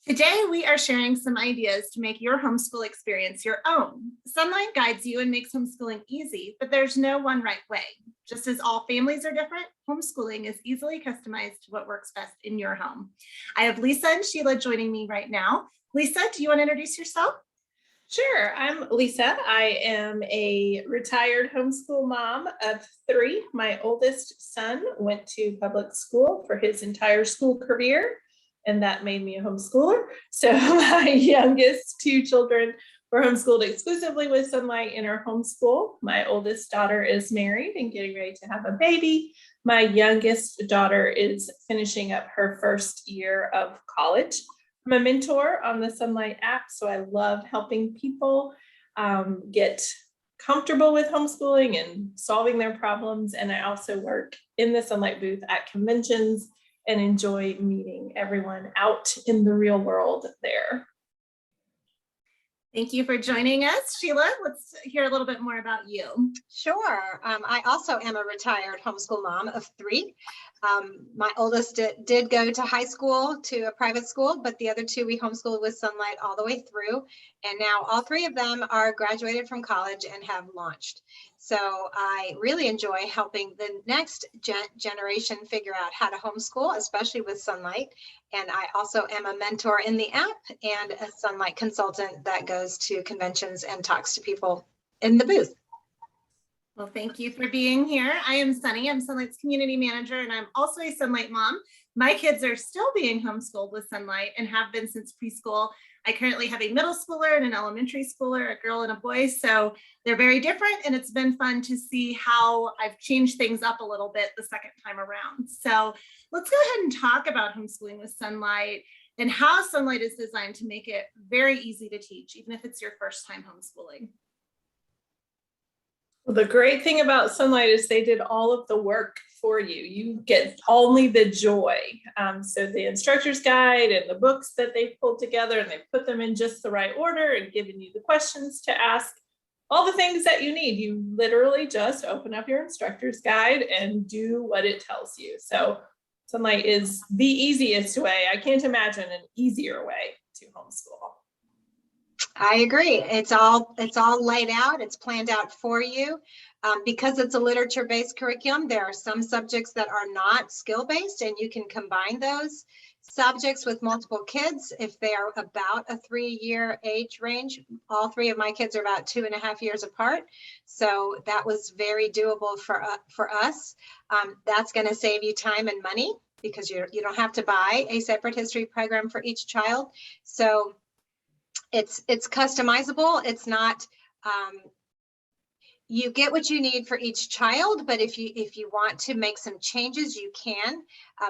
Today, we are sharing some ideas to make your homeschool experience your own. Sonlight guides you and makes homeschooling easy, but there's no one right way. Just as all families are different, homeschooling is easily customized to what works best in your home. I have Lisa and Sheila joining me right now. Lisa, do you want to introduce yourself? Sure. I'm Lisa. I am a retired homeschool mom of 3. My oldest son went to public school for his entire school career, and that made me a homeschooler. So my youngest 2 children were homeschooled exclusively with Sonlight in our homeschool. My oldest daughter is married and getting ready to have a baby. My youngest daughter is finishing up her first year of college. I'm a mentor on the Sonlight app, so I love helping people get comfortable with homeschooling and solving their problems. And I also work in the Sonlight booth at conventions and enjoy meeting everyone out in the real world there. Thank you for joining us. Sheila, let's hear a little bit more about you. Sure. I also am a retired homeschool mom of 3. My oldest did go to high school, to a private school, but the other 2 we homeschooled with Sonlight all the way through. And now all 3 of them are graduated from college and have launched. So I really enjoy helping the next generation figure out how to homeschool, especially with Sonlight. And I also am a mentor in the app and a Sonlight consultant that goes to conventions and talks to people in the booth. Well, thank you for being here. I am Sunny. I'm Sonlight's community manager, and I'm also a Sonlight mom. My kids are still being homeschooled with Sonlight and have been since preschool. I currently have a middle schooler and an elementary schooler, a girl and a boy. So they're very different, and it's been fun to see how I've changed things up a little bit the second time around. So let's go ahead and talk about homeschooling with Sonlight and how Sonlight is designed to make it very easy to teach, even if it's your first time homeschooling. Well, the great thing about Sonlight is they did all of the work for you. You get only the joy. So the instructor's guide and the books that they've pulled together, and they've put them in just the right order and given you the questions to ask, all the things that you need. You literally just open up your instructor's guide and do what it tells you. So Sonlight is the easiest way. I can't imagine an easier way to homeschool. I agree. It's all laid out. It's planned out for you. Because it's a literature-based curriculum, there are some subjects that are not skill-based, and you can combine those subjects with multiple kids if they are about a 3-year age range. All 3 of my kids are about 2.5 years apart. So that was very doable for us. That's going to save you time and money because you don't have to buy a separate history program for each child. So it's customizable. It's not, you get what you need for each child, but if you want to make some changes, you can.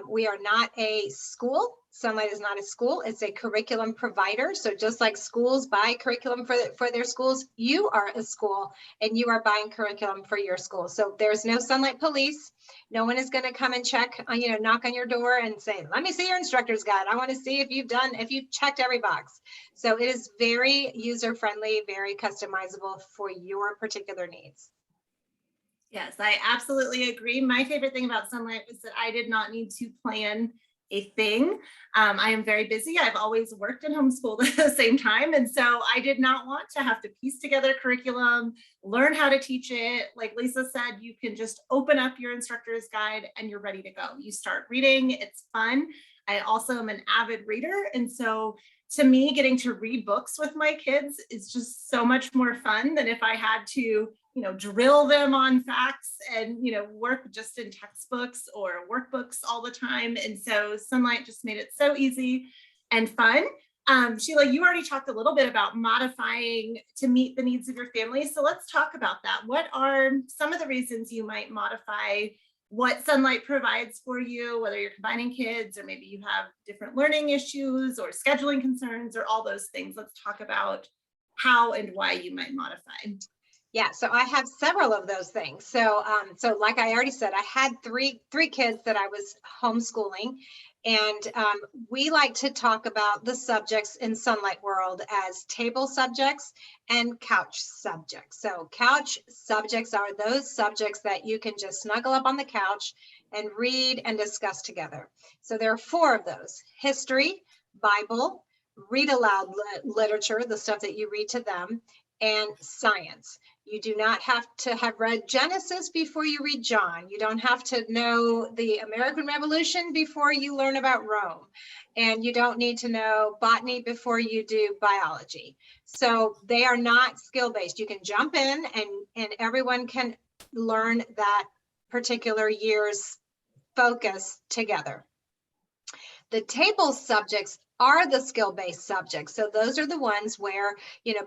We are not a school. Sonlight is not a school. It's a curriculum provider. So just like schools buy curriculum for their schools, you are a school and you are buying curriculum for your school. So there's no Sonlight police. No one is going to come and check, knock on your door and say, let me see your instructor's guide. I want to see if you've checked every box. So it is very user-friendly, very customizable for your particular needs. Yes, I absolutely agree. My favorite thing about Sonlight was that I did not need to plan a thing. I am very busy. I've always worked and homeschooled at the same time. And so I did not want to have to piece together curriculum, learn how to teach it. Like Lisa said, you can just open up your instructor's guide and you're ready to go. You start reading, it's fun. I also am an avid reader. And so to me, getting to read books with my kids is just so much more fun than if I had to drill them on facts and, work just in textbooks or workbooks all the time. And so Sonlight just made it so easy and fun. Sheila, you already talked a little bit about modifying to meet the needs of your family. So let's talk about that. What are some of the reasons you might modify what Sonlight provides for you, whether you're combining kids or maybe you have different learning issues or scheduling concerns or all those things? Let's talk about how and why you might modify. Yeah, so I have several of those things. So like I already said, I had three kids that I was homeschooling, and we like to talk about the subjects in Sonlight world as table subjects and couch subjects. So couch subjects are those subjects that you can just snuggle up on the couch and read and discuss together. So there are 4 of those: history, Bible, read aloud literature, the stuff that you read to them, and science. You do not have to have read Genesis before you read John. You don't have to know the American Revolution before you learn about Rome. And you don't need to know botany before you do biology. So they are not skill-based. You can jump in and everyone can learn that particular year's focus together. The table subjects are the skill-based subjects. So those are the ones where,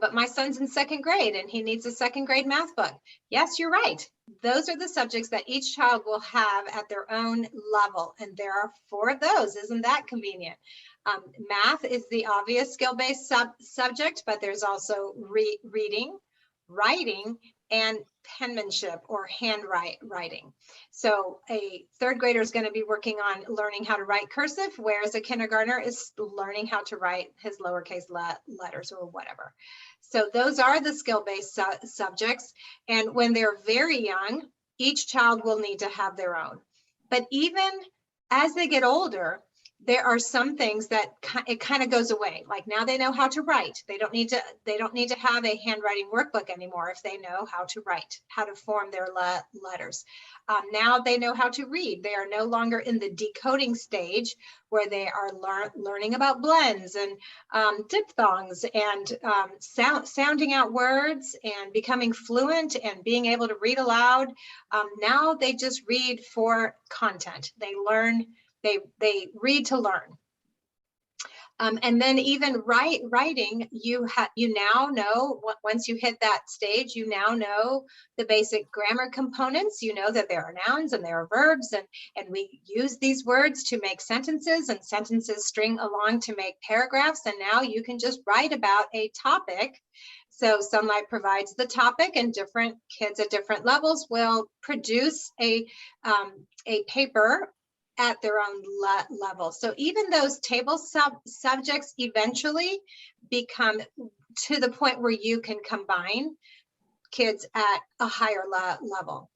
but my son's in second grade and he needs a second grade math book. Yes, you're right. Those are the subjects that each child will have at their own level. And there are 4 of those. Isn't that convenient? Math is the obvious skill-based subject, but there's also reading, writing, and penmanship or handwriting. So a 3rd grader is going to be working on learning how to write cursive, whereas a kindergartner is learning how to write his lowercase letters or whatever. So those are the skill-based subjects. And when they're very young, each child will need to have their own. But even as they get older, there are some things that it kind of goes away. Like now they know how to write. They don't need to have a handwriting workbook anymore if they know how to write, how to form their letters. Now they know how to read. They are no longer in the decoding stage where they are learning about blends and diphthongs and sounding out words and becoming fluent and being able to read aloud. Now they just read for content. They learn. They read to learn. And then even writing, you now know, once you hit that stage, you now know the basic grammar components. You know that there are nouns and there are verbs, and we use these words to make sentences, and sentences string along to make paragraphs. And now you can just write about a topic. So Sonlight provides the topic, and different kids at different levels will produce a paper at their own level. So even those table subjects eventually become to the point where you can combine kids at a higher level.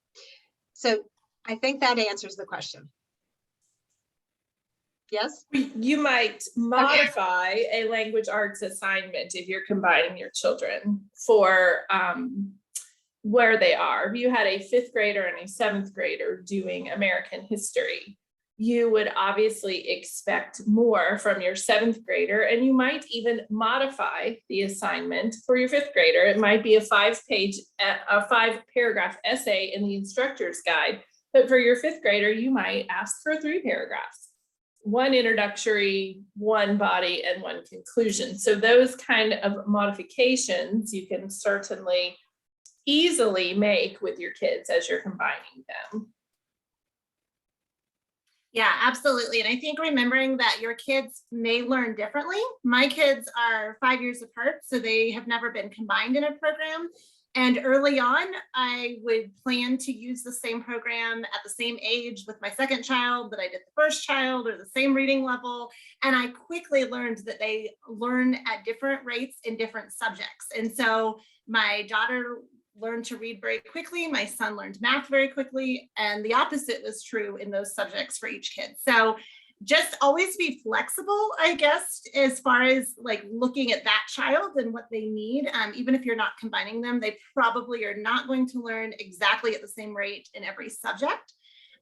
So I think that answers the question. Yes? You might modify a language arts assignment if you're combining your children for where they are. If you had a 5th grader and a 7th grader doing American history, you would obviously expect more from your 7th grader, and you might even modify the assignment for your 5th grader. It might be a 5-paragraph essay in the instructor's guide, but for your 5th grader, you might ask for 3 paragraphs, 1 introductory, 1 body, and 1 conclusion. So those kind of modifications you can certainly easily make with your kids as you're combining them. Yeah, absolutely. And I think remembering that your kids may learn differently. My kids are 5 years apart, so they have never been combined in a program. And early on, I would plan to use the same program at the same age with my 2nd child that I did the 1st child, or the same reading level. And I quickly learned that they learn at different rates in different subjects. And so my daughter learned to read very quickly. My son learned math very quickly, and the opposite was true in those subjects for each kid. So just always be flexible, I guess, as far as like looking at that child and what they need. Even if you're not combining them, they probably are not going to learn exactly at the same rate in every subject.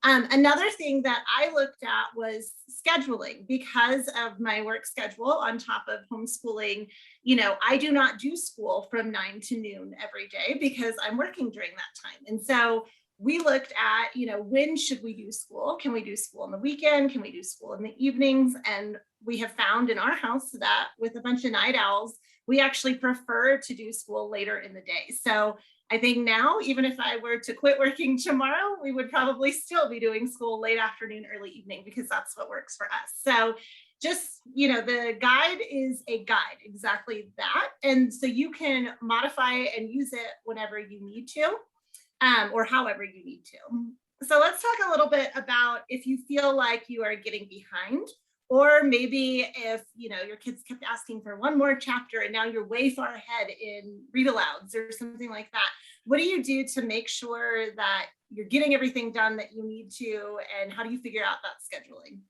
Another thing that I looked at was scheduling. Because of my work schedule on top of homeschooling, I do not do school from 9 to noon every day because I'm working during that time. And so we looked at, when should we do school? Can we do school on the weekend? Can we do school in the evenings? And we have found in our house that with a bunch of night owls, we actually prefer to do school later in the day. So I think now, even if I were to quit working tomorrow, we would probably still be doing school late afternoon, early evening, because that's what works for us. So just, the guide is a guide, exactly that. And so you can modify and use it whenever you need to, or however you need to. So let's talk a little bit about if you feel like you are getting behind, or maybe if, your kids kept asking for one more chapter and now you're way far ahead in read alouds or something like that. What do you do to make sure that you're getting everything done that you need to, and how do you figure out that scheduling?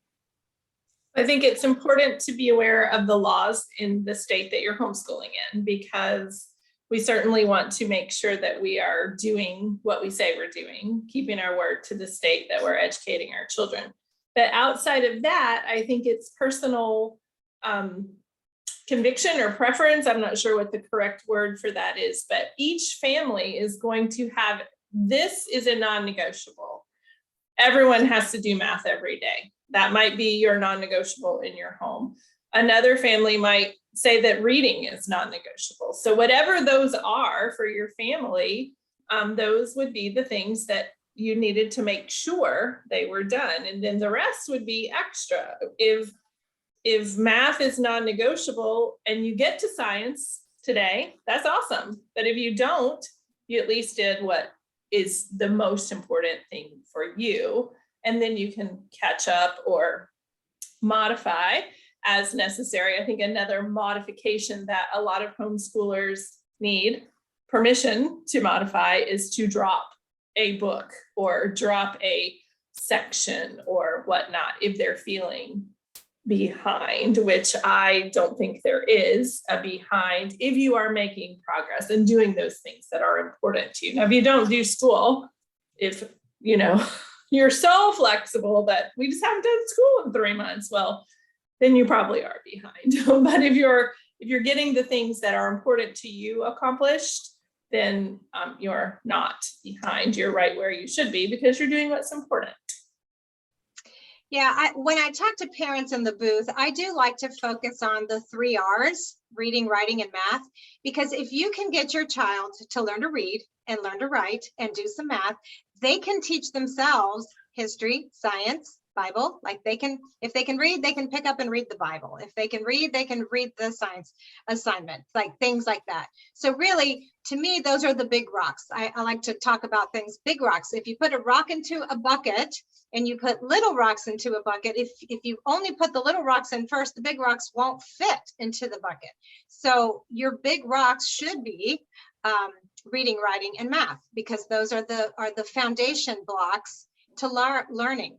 I think it's important to be aware of the laws in the state that you're homeschooling in, because we certainly want to make sure that we are doing what we say we're doing, keeping our word to the state that we're educating our children. But outside of that, I think it's personal conviction or preference. I'm not sure what the correct word for that is, but each family is going to have, this is a non-negotiable. Everyone has to do math every day. That might be your non-negotiable in your home. Another family might say that reading is non-negotiable. So whatever those are for your family, those would be the things that you needed to make sure they were done. And then the rest would be extra. If math is non-negotiable and you get to science today, that's awesome. But if you don't, you at least did what is the most important thing for you. And then you can catch up or modify as necessary. I think another modification that a lot of homeschoolers need permission to modify is to drop a book or drop a section or whatnot if they're feeling behind, which I don't think there is a behind if you are making progress and doing those things that are important to you. Now, if you don't do school, if you're so flexible that we just haven't done school in 3 months, well, then you probably are behind. But if you're getting the things that are important to you accomplished, then you're not behind. You're right where you should be because you're doing what's important. Yeah, when I talk to parents in the booth, I do like to focus on the 3 R's, reading, writing, and math, because if you can get your child to learn to read and learn to write and do some math, they can teach themselves history, science, Bible. Like if they can read, they can pick up and read the Bible. If they can read the science assignment, like things like that. So really, to me, those are the big rocks. I like to talk about things, big rocks. If you put a rock into a bucket and you put little rocks into a bucket, if you only put the little rocks in first, the big rocks won't fit into the bucket. So your big rocks should be reading, writing, and math, because those are the foundation blocks to learning.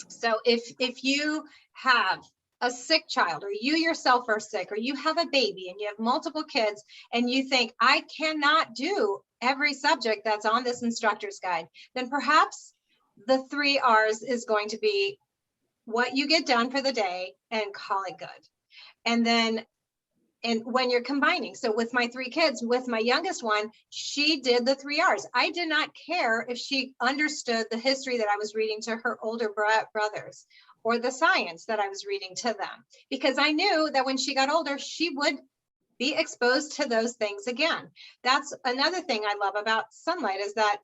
So if you have a sick child, or you yourself are sick, or you have a baby and you have multiple kids and you think, I cannot do every subject that's on this instructor's guide, then perhaps the 3 R's is going to be what you get done for the day and call it good. And when you're combining, so with my 3 kids, with my youngest one, she did the 3 R's. I did not care if she understood the history that I was reading to her older brothers or the science that I was reading to them, because I knew that when she got older, she would be exposed to those things again. That's another thing I love about Sonlight, is that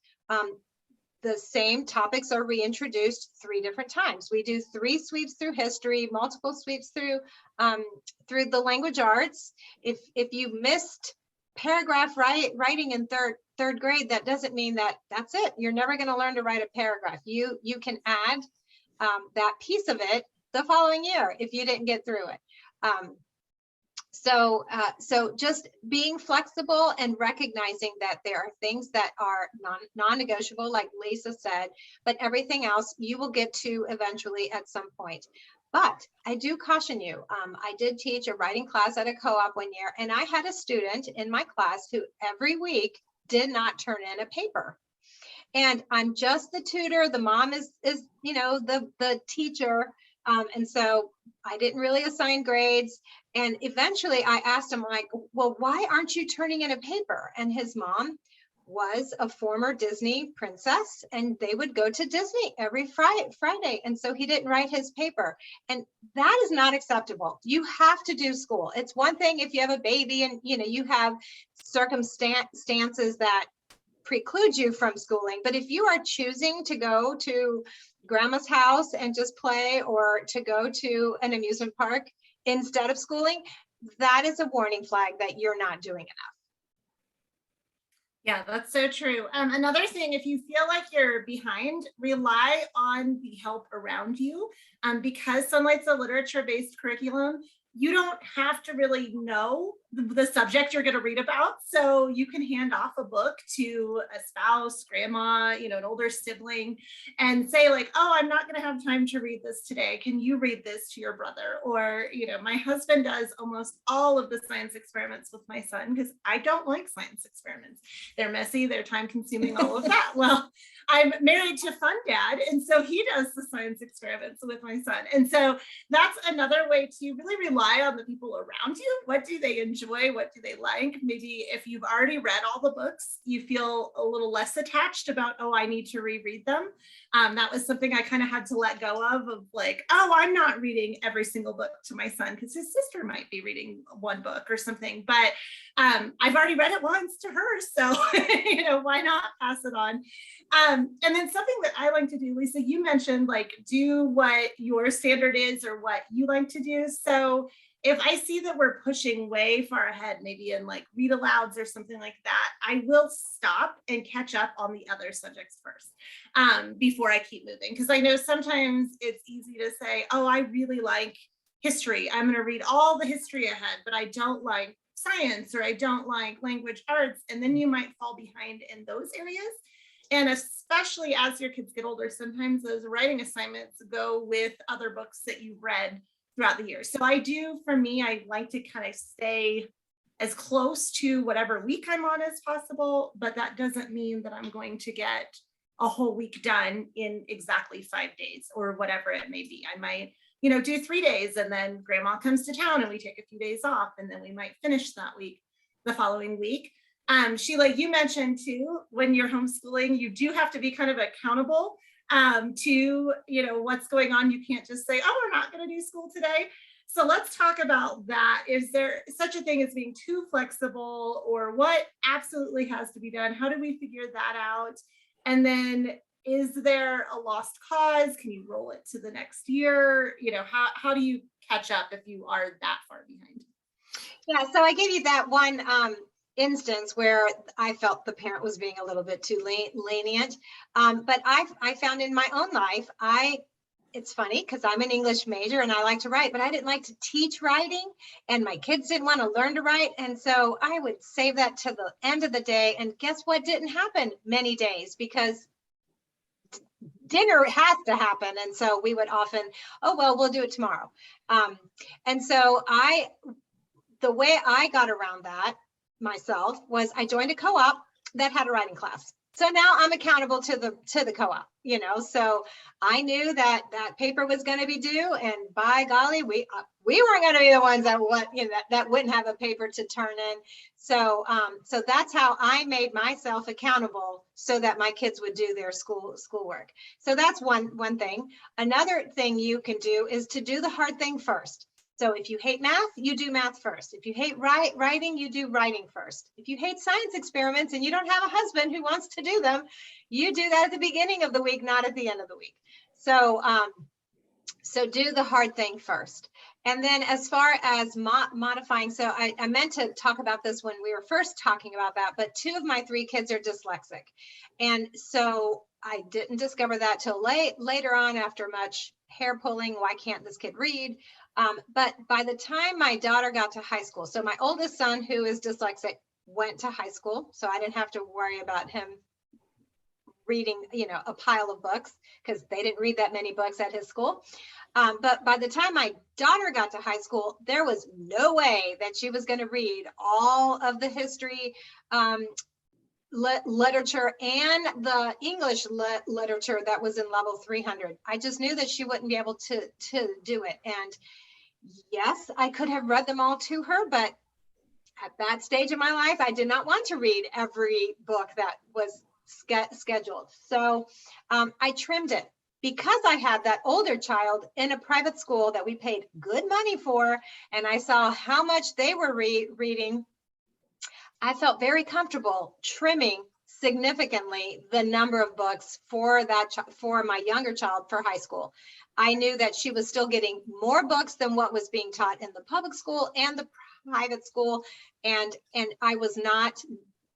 the same topics are reintroduced 3 different times. We do 3 sweeps through history, multiple sweeps through the language arts. If you missed paragraph writing in third grade, that doesn't mean that that's it. You're never going to learn to write a paragraph. You can add that piece of it the following year if you didn't get through it. So just being flexible and recognizing that there are things that are non-negotiable, like Lisa said, but everything else you will get to eventually at some point. But I do caution you, I did teach a writing class at a co-op one year, and I had a student in my class who every week did not turn in a paper. And I'm just the tutor, the mom is the teacher. And so I didn't really assign grades. And eventually I asked him, like, well, why aren't you turning in a paper? And his mom was a former Disney princess, and they would go to Disney every Friday. And so he didn't write his paper. And that is not acceptable. You have to do school. It's one thing if you have a baby and you have circumstances that preclude you from schooling. But if you are choosing to go to grandma's house and just play, or to go to an amusement park instead of schooling, that is a warning flag that you're not doing enough. Yeah, that's so true. Another thing, if you feel like you're behind, rely on the help around you. Because Sonlight's a literature-based curriculum, you don't have to really know the subject you're going to read about. So you can hand off a book to a spouse, grandma, an older sibling, and say like, oh, I'm not going to have time to read this today. Can you read this to your brother? Or, my husband does almost all of the science experiments with my son because I don't like science experiments. They're messy, they're time consuming, all of that. Well, I'm married to Fun Dad, and so he does the science experiments with my son. And so that's another way to really rely on the people around you. What do they enjoy? What do they like? Maybe if you've already read all the books, you feel a little less attached about, oh, I need to reread them. That was something I kind of had to let go of like, oh, I'm not reading every single book to my son because his sister might be reading one book or something. But I've already read it once to her. So, why not pass it on? And then something that I like to do, Lisa, you mentioned like do what your standard is or what you like to do. So if I see that we're pushing way far ahead, maybe in like read alouds or something like that, I will stop and catch up on the other subjects first before I keep moving. Because I know sometimes it's easy to say, oh, I really like history. I'm going to read all the history ahead, but I don't like science or I don't like language arts. And then you might fall behind in those areas. And especially as your kids get older, sometimes those writing assignments go with other books that you've read throughout the year. So for me, I like to kind of stay as close to whatever week I'm on as possible, but that doesn't mean that I'm going to get a whole week done in exactly 5 days or whatever it may be. I might, do 3 days and then grandma comes to town and we take a few days off and then we might finish that week the following week. Sheila, you mentioned too, when you're homeschooling, you do have to be kind of accountable to, what's going on. You can't just say, oh, we're not going to do school today. So let's talk about that. Is there such a thing as being too flexible or what absolutely has to be done? How do we figure that out? And then is there a lost cause? Can you roll it to the next year? How do you catch up if you are that far behind? Yeah, so I gave you that one instance where I felt the parent was being a little bit too lenient. But I found in my own life, it's funny because I'm an English major and I like to write, but I didn't like to teach writing and my kids didn't want to learn to write. And so I would save that to the end of the day. And guess what didn't happen many days because dinner has to happen. And so we would often, oh, well, we'll do it tomorrow. And so the way I got around that myself was I joined a co-op that had a writing class. So now I'm accountable to the co-op, so I knew that paper was going to be due, and by golly, we weren't going to be the ones that wouldn't have a paper to turn in. So that's how I made myself accountable so that my kids would do their schoolwork. So that's one thing. Another thing you can do is to do the hard thing first. So if you hate math, you do math first. If you hate writing, you do writing first. If you hate science experiments and you don't have a husband who wants to do them, you do that at the beginning of the week, not at the end of the week. So do the hard thing first. And then as far as modifying, so I meant to talk about this when we were first talking about that, but 2 of my 3 kids are dyslexic. And so I didn't discover that till later on after much hair pulling. Why can't this kid read? But by the time my daughter got to high school, so my oldest son, who is dyslexic, went to high school. So I didn't have to worry about him reading, a pile of books because they didn't read that many books at his school. But by the time my daughter got to high school, there was no way that she was going to read all of the history, literature and the English literature that was in level 300. I just knew that she wouldn't be able to do it. And yes, I could have read them all to her, but at that stage of my life, I did not want to read every book that was scheduled. So I trimmed it. Because I had that older child in a private school that we paid good money for, and I saw how much they were reading, I felt very comfortable trimming significantly the number of books for my younger child for high school. I knew that she was still getting more books than what was being taught in the public school and the private school, and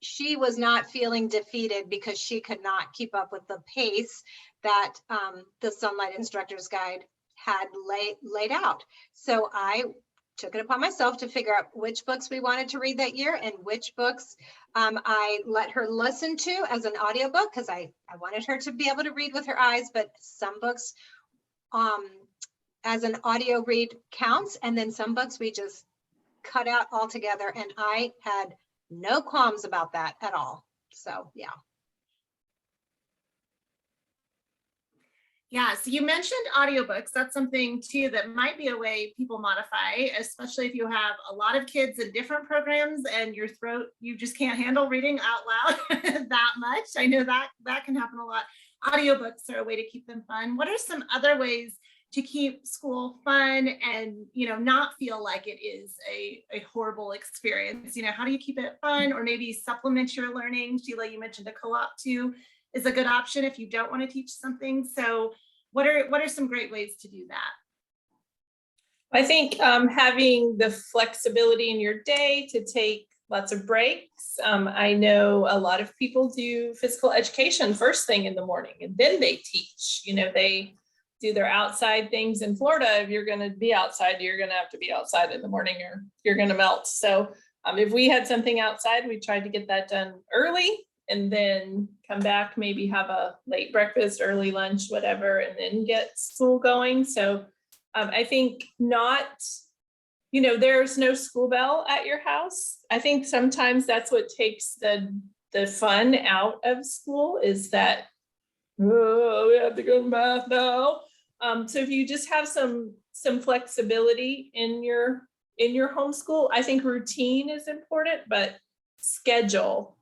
she was not feeling defeated because she could not keep up with the pace that the Sonlight Instructor's Guide had laid out. So I took it upon myself to figure out which books we wanted to read that year and which books I let her listen to as an audiobook, because I wanted her to be able to read with her eyes, but some books as an audio read counts, and then some books we just cut out altogether, and I had no qualms about that at all. So yeah. Yeah, so you mentioned audiobooks. That's something too that might be a way people modify, especially if you have a lot of kids in different programs and your throat, you just can't handle reading out loud that much. I know that can happen a lot. Audiobooks are a way to keep them fun. What are some other ways to keep school fun and, not feel like it is a horrible experience? How do you keep it fun, or maybe supplement your learning? Sheila, you mentioned a co-op too is a good option if you don't want to teach something. So what are some great ways to do that? I think having the flexibility in your day to take lots of breaks. I know a lot of people do physical education first thing in the morning, and then they teach. They do their outside things in Florida. If you're going to be outside, you're going to have to be outside in the morning, or you're going to melt. So if we had something outside, we tried to get that done early, and then come back, maybe have a late breakfast, early lunch, whatever, and then get school going. So I think there's no school bell at your house. I think sometimes that's what takes the fun out of school, is that, oh, we have to go to math now. So if you just have some flexibility in your homeschool, I think routine is important, but schedule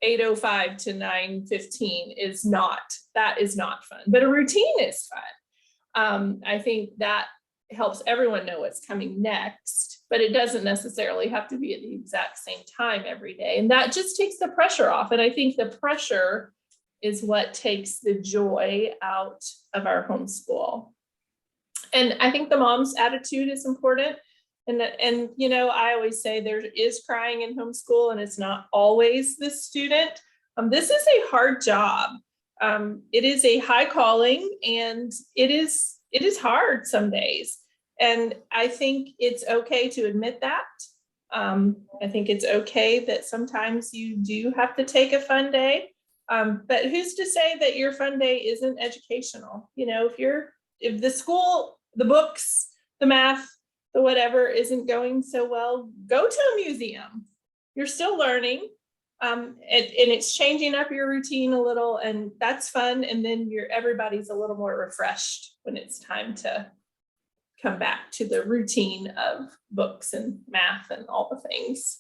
8:05 to 9:15 is not fun, but a routine is fun. I think that helps everyone know what's coming next, but it doesn't necessarily have to be at the exact same time every day. And that just takes the pressure off. And I think the pressure is what takes the joy out of our homeschool. And I think the mom's attitude is important. And I always say there is crying in homeschool, and it's not always the student. This is a hard job. It is a high calling, and it is hard some days. And I think it's okay to admit that. I think it's okay that sometimes you do have to take a fun day. But who's to say that your fun day isn't educational? If the school, the books, the math, the whatever isn't going so well, go to a museum. You're still learning. And it's changing up your routine a little, and that's fun. And then everybody's a little more refreshed when it's time to come back to the routine of books and math and all the things.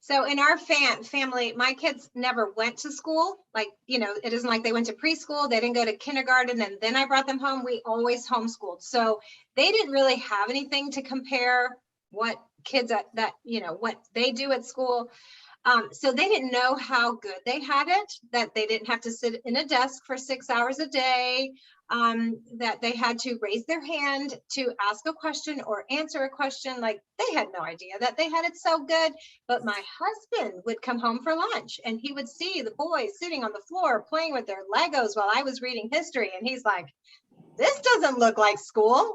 So in our family, my kids never went to school. It isn't like they went to preschool, they didn't go to kindergarten, and then I brought them home. We always homeschooled. So they didn't really have anything to compare what kids what they do at school. So they didn't know how good they had it, that they didn't have to sit in a desk for 6 hours a day, that they had to raise their hand to ask a question or answer a question. They had no idea that they had it so good. But my husband would come home for lunch, and he would see the boys sitting on the floor playing with their Legos while I was reading history. And he's like, this doesn't look like school.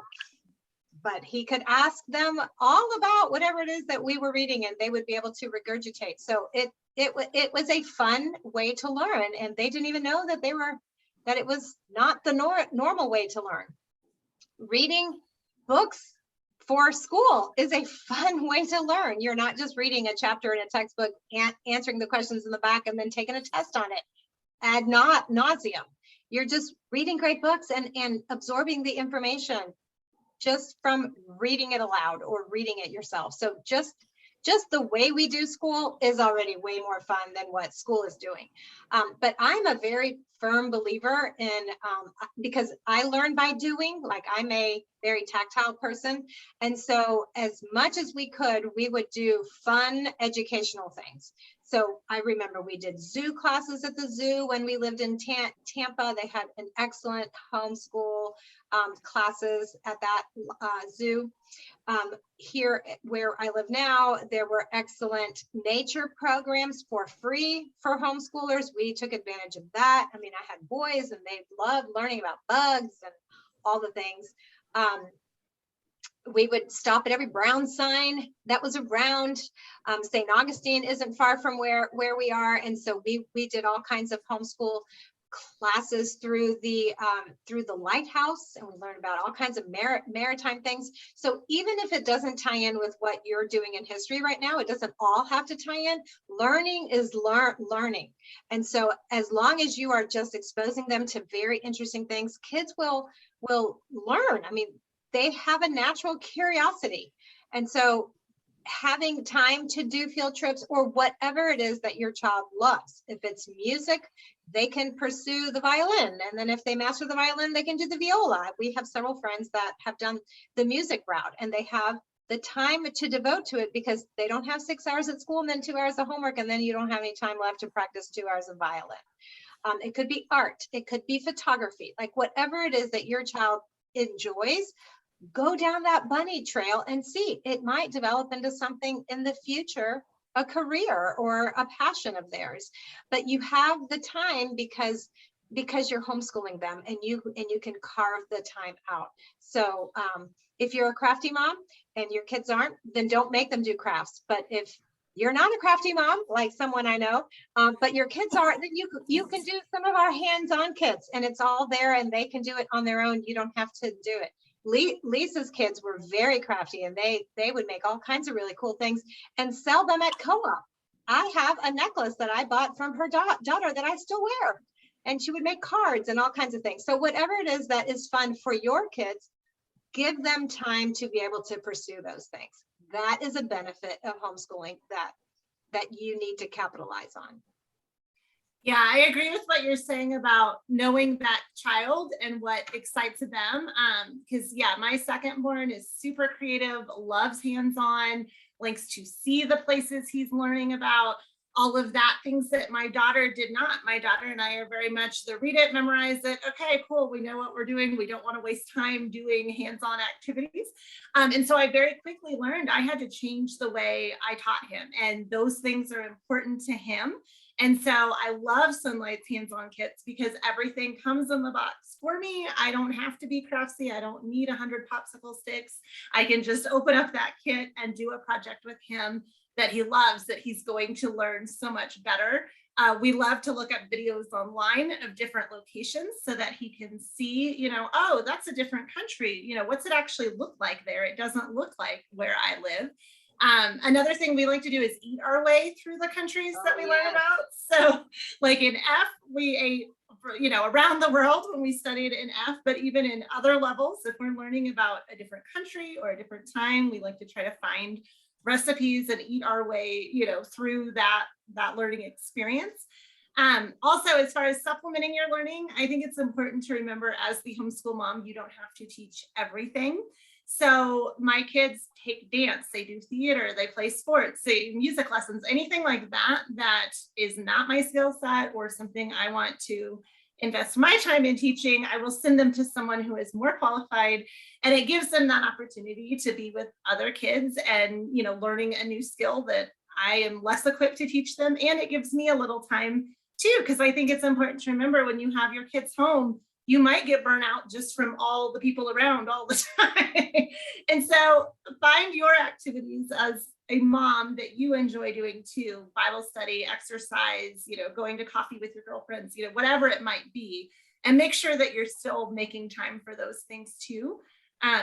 But he could ask them all about whatever it is that we were reading, and they would be able to regurgitate. So it was a fun way to learn, and they didn't even know that it was not the normal way to learn. Reading books for school is a fun way to learn. You're not just reading a chapter in a textbook and answering the questions in the back and then taking a test on it ad nauseum. You're just reading great books and absorbing the information just from reading it aloud or reading it yourself. So just the way we do school is already way more fun than what school is doing. But I'm a very firm believer in, because I learn by doing, I'm a very tactile person. And so as much as we could, we would do fun educational things. So I remember we did zoo classes at the zoo when we lived in Tampa. They had an excellent homeschool classes at that zoo. Here where I live now, there were excellent nature programs for free for homeschoolers. We took advantage of that. I had boys and they loved learning about bugs and all the things. we would stop at every Brown sign that was around. St. Augustine isn't far from where we are. And so we did all kinds of homeschool classes through the lighthouse, and we learned about all kinds of maritime things. So even if it doesn't tie in with what you're doing in history right now, it doesn't all have to tie in. Learning is learning. And so as long as you are just exposing them to very interesting things, kids will learn. I mean, they have a natural curiosity. And so having time to do field trips or whatever it is that your child loves. If it's music, they can pursue the violin. And then if they master the violin, they can do the viola. We have several friends that have done the music route, and they have the time to devote to it because they don't have 6 hours at school and then 2 hours of homework, and then you don't have any time left to practice 2 hours of violin. It could be art, it could be photography, like whatever it is that your child enjoys. Go down that bunny trail and see. It might develop into something in the future, a career or a passion of theirs. But you have the time because you're homeschooling them, and you can carve the time out. So if you're a crafty mom and your kids aren't, then don't make them do crafts. But if you're not a crafty mom, like someone I know, but your kids are, then you can do some of our hands-on kits, and it's all there, and they can do it on their own. You don't have to do it. Lisa's kids were very crafty, and they would make all kinds of really cool things and sell them at co-op. I have a necklace that I bought from her daughter that I still wear, and she would make cards and all kinds of things. So whatever it is that is fun for your kids, give them time to be able to pursue those things. That is a benefit of homeschooling that you need to capitalize on. Yeah, I agree with what you're saying about knowing that child and what excites them. Because yeah, my second born is super creative, loves hands-on, likes to see the places he's learning about, all of that, things that my daughter did not. My daughter and I are very much the read it, memorize it. Okay, cool. We know what we're doing. We don't want to waste time doing hands-on activities. And so I very quickly learned I had to change the way I taught him. And those things are important to him. And so I love Sonlight's hands-on kits because everything comes in the box for me. I don't have to be craftsy. I don't need 100 popsicle sticks. I can just open up that kit and do a project with him that he loves, that he's going to learn so much better. We love to look up videos online of different locations so that he can see, oh, that's a different country. What's it actually look like there? It doesn't look like where I live. Another thing we like to do is eat our way through the countries that we learn about. So like in F, we ate, around the world when we studied in F, but even in other levels, if we're learning about a different country or a different time, we like to try to find recipes and eat our way, through that learning experience. Also, as far as supplementing your learning, I think it's important to remember as the homeschool mom, you don't have to teach everything. So my kids take dance, they do theater, they play sports, they music lessons, anything like that is not my skill set or something I want to invest my time in teaching. I will send them to someone who is more qualified, and it gives them that opportunity to be with other kids and learning a new skill that I am less equipped to teach them. And it gives me a little time too, because I think it's important to remember when you have your kids home, you might get burnt out just from all the people around all the time. And so find your activities as a mom that you enjoy doing too, Bible study, exercise, going to coffee with your girlfriends, whatever it might be, and make sure that you're still making time for those things too,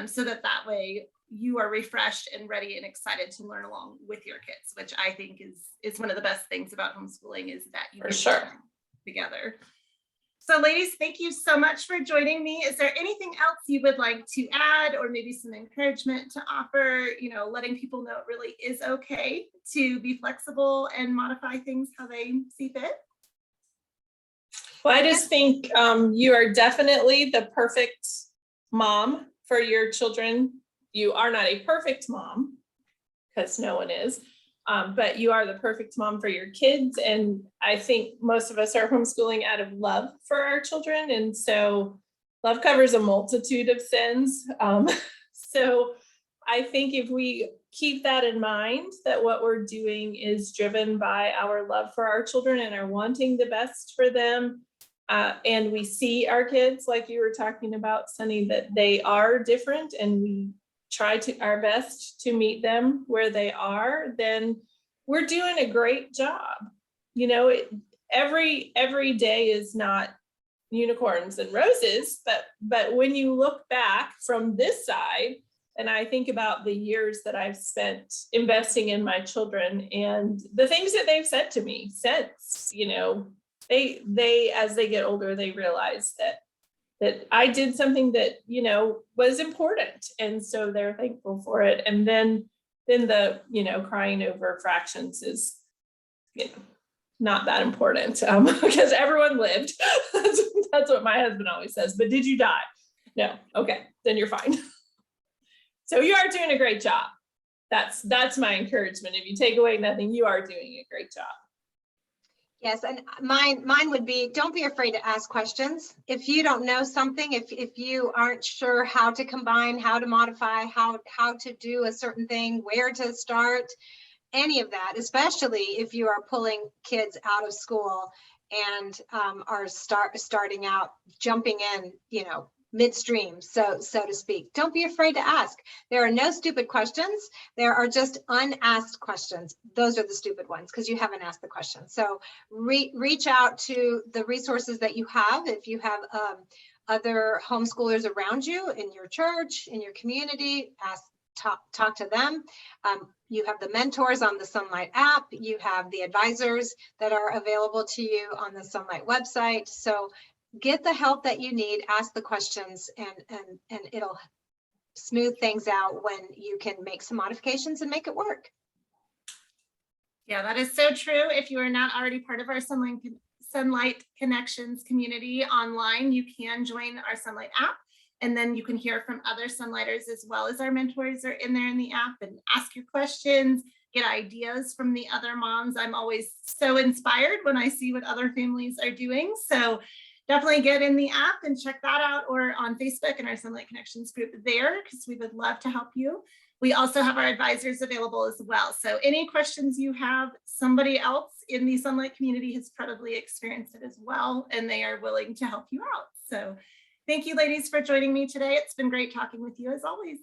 so that way you are refreshed and ready and excited to learn along with your kids, which I think is one of the best things about homeschooling, is that you get time together. So ladies, thank you so much for joining me. Is there anything else you would like to add, or maybe some encouragement to offer, letting people know it really is okay to be flexible and modify things how they see fit? Well, I just think you are definitely the perfect mom for your children. You are not a perfect mom, because no one is. But you are the perfect mom for your kids. And I think most of us are homeschooling out of love for our children. And so love covers a multitude of sins. So I think if we keep that in mind, that what we're doing is driven by our love for our children and are wanting the best for them. And we see our kids, like you were talking about, Sunny, that they are different, and we try our best to meet them where they are, then we're doing a great job. You know, every day is not unicorns and roses, but when you look back from this side, and I think about the years that I've spent investing in my children and the things that they've said to me since, you know, they as they get older, they realize that I did something that, you know, was important. And so they're thankful for it. And then the, you know, crying over fractions is, you know, not that important because everyone lived. That's what my husband always says. But did you die? No. Okay, then you're fine. So you are doing a great job. That's my encouragement. If you take away nothing, you are doing a great job. Yes, and mine would be, don't be afraid to ask questions. If you don't know something, if you aren't sure how to combine, how to modify, how to do a certain thing, where to start, any of that, especially if you are pulling kids out of school and are starting out, jumping in, you know, midstream, so to speak. Don't be afraid to ask. There are no stupid questions. There are just unasked questions. Those are the stupid ones because you haven't asked the question. So reach out to the resources that you have. If you have other homeschoolers around you in your church, in your community, talk to them. You have the mentors on the Sonlight app. You have the advisors that are available to you on the Sonlight website. So get the help that you need, ask the questions, and it'll smooth things out when you can make some modifications and make it work. Yeah, that is so true. If you are not already part of our Sonlight Connections community online, you can join our Sonlight app, and then you can hear from other Sonlighters as well as our mentors are in there in the app and ask your questions, get ideas from the other moms. I'm always so inspired when I see what other families are doing. So definitely get in the app and check that out, or on Facebook and our Sonlight Connections group there, because we would love to help you. We also have our advisors available as well. So any questions you have, somebody else in the Sonlight community has probably experienced it as well, and they are willing to help you out. So thank you, ladies, for joining me today. It's been great talking with you as always.